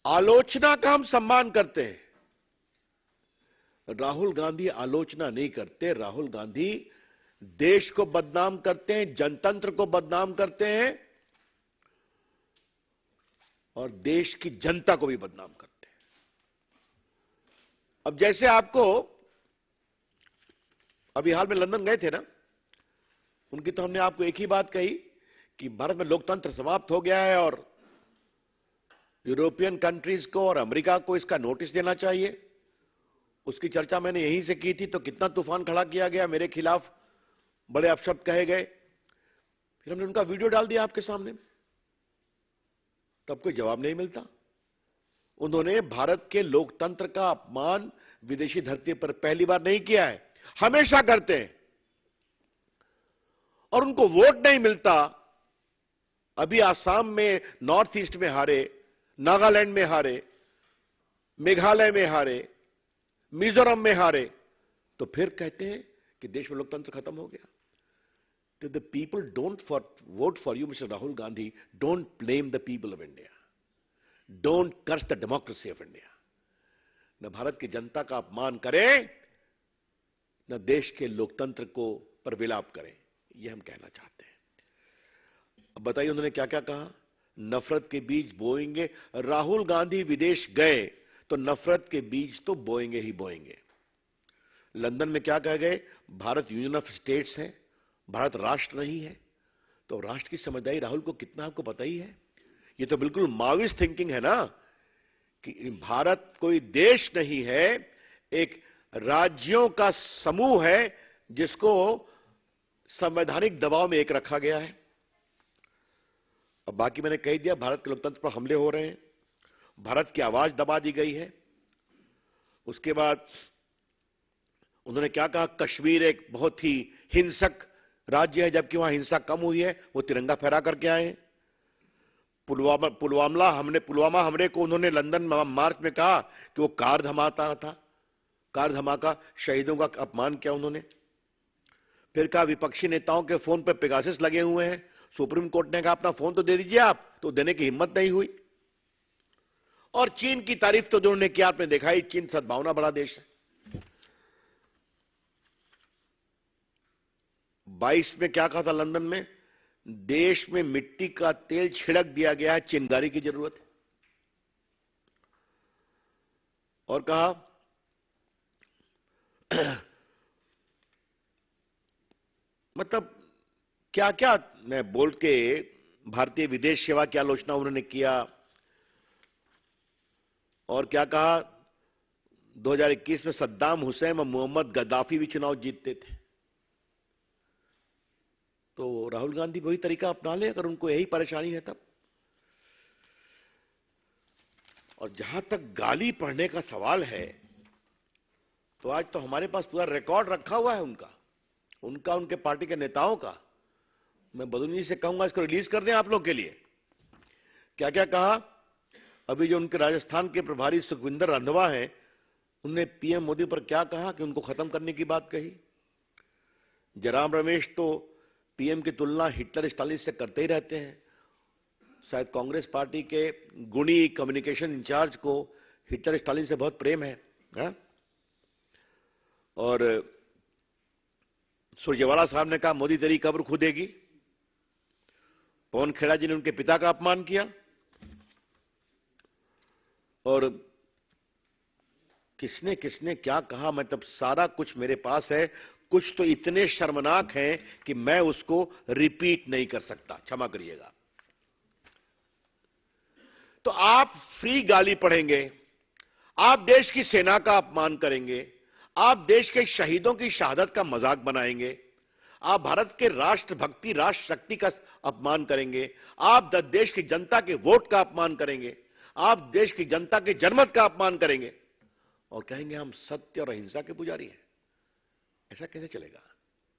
आलोचना का हम सम्मान करते हैं। राहुल गांधी आलोचना नहीं करते। राहुल गांधी देश को बदनाम करते हैं, जनतंत्र को बदनाम करते हैं और देश की जनता को भी बदनाम करते हैं। अब जैसे आपको अभी हाल में लंदन गए थे ना, उनकी तो हमने आपको एक ही बात कही कि भारत में लोकतंत्र समाप्त हो गया है और यूरोपियन कंट्रीज को और अमेरिका को इसका नोटिस देना चाहिए। उसकी चर्चा मैंने यहीं से की थी, तो कितना तूफान खड़ा किया गया, मेरे खिलाफ बड़े अपशब्द कहे गए। फिर हमने उनका वीडियो डाल दिया आपके सामने, तब कोई जवाब नहीं मिलता। उन्होंने भारत के लोकतंत्र का अपमान विदेशी धरती पर पहली बार नहीं किया है, हमेशा करते हैं और उनको वोट नहीं मिलता। अभी आसाम में, नॉर्थ ईस्ट में हारे, नागालैंड में हारे, मेघालय में हारे, मिजोरम में हारे, तो फिर कहते हैं कि देश में लोकतंत्र खत्म हो गया। तो the people don't vote for you mister Rahul Gandhi. Don't blame the people of India, don't curse the democracy of India. न भारत की जनता का अपमान करें, न देश के लोकतंत्र को पर विलाप करें, यह हम कहना चाहते हैं। अब बताइए उन्होंने क्या क्या कहा। नफरत के बीज बोएंगे। राहुल गांधी विदेश गए तो नफरत के बीज तो बोएंगे ही बोएंगे। लंदन में क्या कह गए, भारत यूनियन ऑफ स्टेट्स है, भारत राष्ट्र नहीं है। तो राष्ट्र की समझदारी राहुल को कितना आपको पता ही है। ये तो बिल्कुल माओइस्ट थिंकिंग है ना, कि भारत कोई देश नहीं है, एक राज्यों का समूह है जिसको संवैधानिक दबाव में एक रखा गया है। अब बाकी मैंने कह दिया, भारत के लोकतंत्र पर हमले हो रहे हैं, भारत की आवाज दबा दी गई है। उसके बाद उन्होंने क्या कहा, कश्मीर एक बहुत ही हिंसक राज्य है, जबकि वहां हिंसा कम हुई है, वो तिरंगा फहरा करके आए हैं। पुलवामा हमले को उन्होंने लंदन मार्च में कहा कि वो कार धमाका था, कार धमाका, शहीदों का अपमान किया उन्होंने। फिर कहा विपक्षी नेताओं के फोन पर पेगासस लगे हुए हैं, सुप्रीम कोर्ट ने कहा अपना फोन तो दे दीजिए आप, तो देने की हिम्मत नहीं हुई। और चीन की तारीफ तो जो उन्होंने किया, आपने देखा ही, चीन सद्भावना बड़ा देश है। 22 में क्या कहा था लंदन में, देश में मिट्टी का तेल छिड़क दिया गया है, चिंगारी की जरूरत है। और कहा मतलब क्या क्या मैं बोल के, भारतीय विदेश सेवा की आलोचना उन्होंने किया। और क्या कहा, 2021 में सद्दाम हुसैन और मोहम्मद गद्दाफी भी चुनाव जीतते थे। तो राहुल गांधी वही तरीका अपना ले अगर उनको यही परेशानी है तब। और जहां तक गाली पढ़ने का सवाल है, तो आज तो हमारे पास पूरा रिकॉर्ड रखा हुआ है उनका उनके पार्टी के नेताओं का। मैं बदूनी से कहूंगा इसको रिलीज कर दें आप लोग के लिए। क्या क्या कहा, अभी जो उनके राजस्थान के प्रभारी सुखविंदर रंधावा हैं, उन्होंने पीएम मोदी पर क्या कहा कि उनको खत्म करने की बात कही। जयराम रमेश तो पीएम की तुलना हिटलर स्टालिन से करते ही रहते हैं। शायद कांग्रेस पार्टी के गुणी कम्युनिकेशन इंचार्ज को हिटलर स्टालिन से बहुत प्रेम है, हा? और सुरजेवाला साहब ने कहा मोदी तेरी कब्र खुदेगी। पवन खेड़ा जी ने उनके पिता का अपमान किया। और किसने किसने क्या कहा, मैं तब सारा कुछ मेरे पास है। कुछ तो इतने शर्मनाक हैं कि मैं उसको रिपीट नहीं कर सकता, क्षमा करिएगा। तो आप फ्री गाली पढ़ेंगे, आप देश की सेना का अपमान करेंगे, आप देश के शहीदों की शहादत का मजाक बनाएंगे, आप भारत के राष्ट्र भक्ति, राष्ट्र शक्ति का अपमान करेंगे, आप देश की जनता के वोट का अपमान करेंगे, आप देश की जनता के जनमत का अपमान करेंगे और कहेंगे हम सत्य और अहिंसा के पुजारी हैं। ऐसा कैसे चलेगा।